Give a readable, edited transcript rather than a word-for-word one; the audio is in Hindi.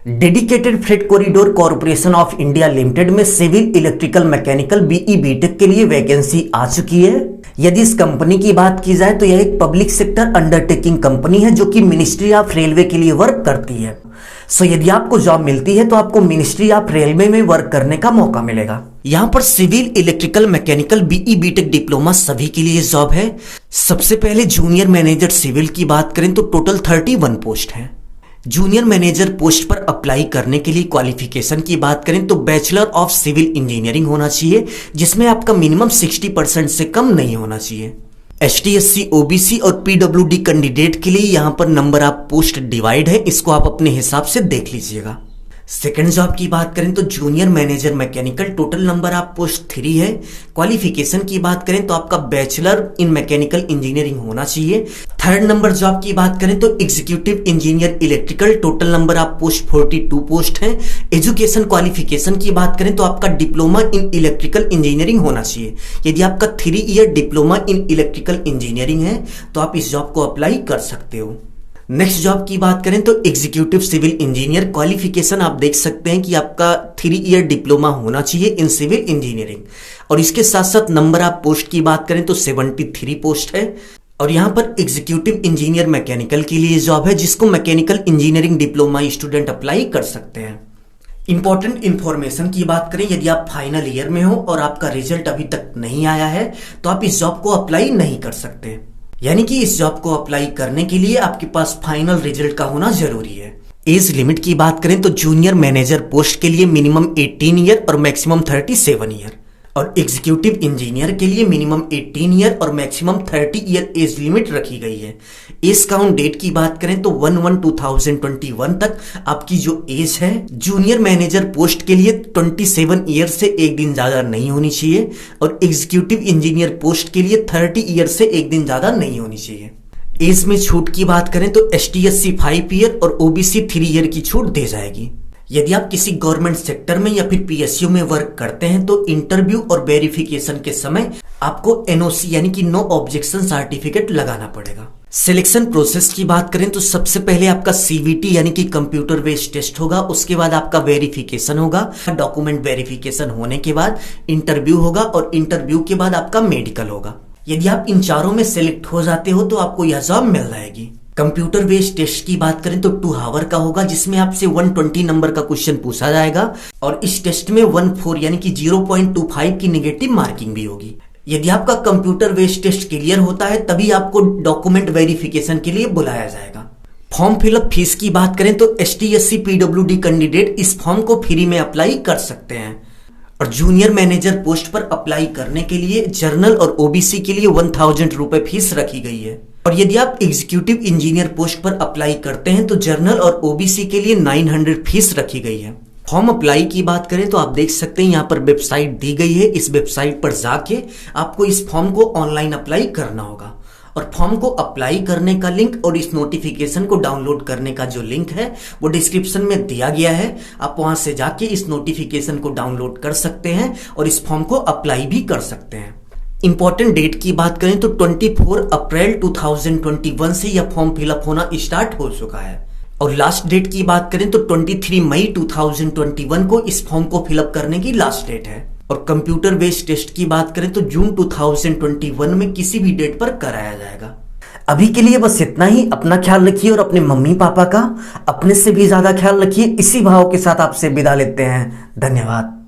Dedicated freight corridor corporation of India limited में civil electrical mechanical BE BTech के लिए वैकेंसी आ चुकी है। यदि इस कंपनी की बात की जाए तो यह एक पब्लिक सेक्टर अंडरटेकिंग कंपनी है जो कि मिनिस्ट्री ऑफ रेलवे के लिए वर्क करती है। सो यदि आपको जॉब मिलती है तो आपको मिनिस्ट्री ऑफ रेलवे में वर्क करने का मौका मिलेगा। यहाँ पर civil electrical mechanical BE BTech diploma सभी के लिए जॉब है। सबसे पहले जूनियर मैनेजर सिविल की बात करें तो टोटल 31 पोस्ट है। जूनियर मैनेजर पोस्ट पर अप्लाई करने के लिए क्वालिफिकेशन की बात करें तो बैचलर ऑफ सिविल इंजीनियरिंग होना चाहिए, जिसमें आपका मिनिमम 60% से कम नहीं होना चाहिए। ST/SC OBC और PWD कैंडिडेट के लिए यहाँ पर नंबर ऑफ पोस्ट डिवाइड है, इसको आप अपने हिसाब से देख लीजिएगा। सेकेंड जॉब की बात करें तो junior manager mechanical total number of post 3 है। क्वालिफिकेशन की बात करें तो आपका बैचलर इन मैकेनिकल इंजीनियरिंग होना चाहिए। थर्ड नंबर जॉब की बात करें तो executive engineer electrical total number of post 42 post है। एजुकेशन क्वालिफिकेशन की बात करें तो आपका डिप्लोमा इन इलेक्ट्रिकल इंजीनियरिंग होना चाहिए। यदि आपका 3 year diploma in electrical engineering है तो आप इस जॉब को अप्लाई कर सकते हो। नेक्स्ट जॉब की बात करें तो एग्जीक्यूटिव सिविल इंजीनियर क्वालिफिकेशन आप देख सकते हैं कि आपका 3 ईयर डिप्लोमा होना चाहिए इन सिविल इंजीनियरिंग, और इसके साथ साथ नंबर ऑफ पोस्ट की बात करें तो 73 पोस्ट है। और यहाँ पर एग्जीक्यूटिव इंजीनियर मैकेनिकल के लिए जॉब है जिसको mechanical engineering diploma student apply कर सकते हैं। इंपॉर्टेंट इंफॉर्मेशन की बात करें, यदि आप फाइनल ईयर में हो और आपका रिजल्ट अभी तक नहीं आया है तो आप इस जॉब को अप्लाई नहीं कर सकते। यानी कि इस जॉब को अप्लाई करने के लिए आपके पास फाइनल रिजल्ट का होना जरूरी है। एज लिमिट की बात करें तो जूनियर मैनेजर पोस्ट के लिए मिनिमम 18 ईयर और मैक्सिमम 37 ईयर, और एग्जीक्यूटिव इंजीनियर के लिए मिनिमम 18 ईयर और मैक्सिमम 30 ईयर एज लिमिट रखी गई है। एज काउंट डेट की बात करें तो 1/1/2021 तक आपकी जो एज है जूनियर मैनेजर पोस्ट के लिए 27 ईयर से एक दिन ज्यादा नहीं होनी चाहिए, और एग्जीक्यूटिव इंजीनियर पोस्ट के लिए 30 ईयर से एक दिन ज्यादा नहीं होनी चाहिए। एज में छूट की बात करें तो ST/SC 5 ईयर और OBC 3 ईयर की छूट दी जाएगी। यदि आप किसी गवर्नमेंट सेक्टर में या फिर PSU में वर्क करते हैं तो इंटरव्यू और वेरिफिकेशन के समय आपको NOC यानी कि नो ऑब्जेक्शन सर्टिफिकेट लगाना पड़ेगा। सिलेक्शन प्रोसेस की बात करें तो सबसे पहले आपका CVT यानी कि कंप्यूटर बेस्ड टेस्ट होगा, उसके बाद आपका वेरिफिकेशन होगा, डॉक्यूमेंट वेरिफिकेशन होने के बाद इंटरव्यू होगा, और इंटरव्यू के बाद आपका मेडिकल होगा। यदि आप इन चारों में सेलेक्ट हो जाते हो तो आपको यह जॉब मिल जाएगी। कंप्यूटर बेस्ड टेस्ट की बात करें तो 2 आवर का होगा, जिसमें आपसे 120 नंबर का क्वेश्चन पूछा जाएगा, और इस टेस्ट में 14 यानी कि 0.25 की नेगेटिव मार्किंग भी होगी। यदि आपका कंप्यूटर बेस्ड टेस्ट क्लियर होता है तभी आपको डॉक्यूमेंट वेरिफिकेशन के लिए बुलाया जाएगा। फॉर्म फिलअप फीस की बात करें तो ST/SC PWD कैंडिडेट इस फॉर्म को फ्री में अप्लाई कर सकते हैं, और जूनियर मैनेजर पोस्ट पर अप्लाई करने के लिए जर्नल और OBC के लिए 1000 रुपए फीस रखी गई है। और यदि आप एग्जीक्यूटिव इंजीनियर पोस्ट पर अप्लाई करते हैं तो जर्नल और OBC के लिए 900 फीस रखी गई है। फॉर्म अप्लाई की बात करें तो आप देख सकते हैं यहाँ पर वेबसाइट दी गई है। इस वेबसाइट पर जाके आपको इस फॉर्म को ऑनलाइन अप्लाई करना होगा, और फॉर्म को अप्लाई करने का लिंक और इस नोटिफिकेशन को डाउनलोड करने का जो लिंक है वो डिस्क्रिप्शन में दिया गया है। आप वहां से जाके इस नोटिफिकेशन को डाउनलोड कर सकते हैं और इस फॉर्म को अप्लाई भी कर सकते हैं। इंपॉर्टेंट डेट की बात करें तो 24 अप्रैल 2021 से यह फॉर्म फिलअप होना स्टार्ट हो चुका है, और लास्ट डेट की बात करें तो 23 मई 2021 को इस फॉर्म को फिलअप करने की लास्ट डेट है। और कंप्यूटर बेस्ड टेस्ट की बात करें तो जून 2021 में किसी भी डेट पर कराया जाएगा। अभी के लिए बस इतना ही। अपना ख्याल रखिए और अपने मम्मी पापा का अपने से भी ज्यादा ख्याल रखिए। इसी भाव के साथ आपसे विदा लेते हैं। धन्यवाद।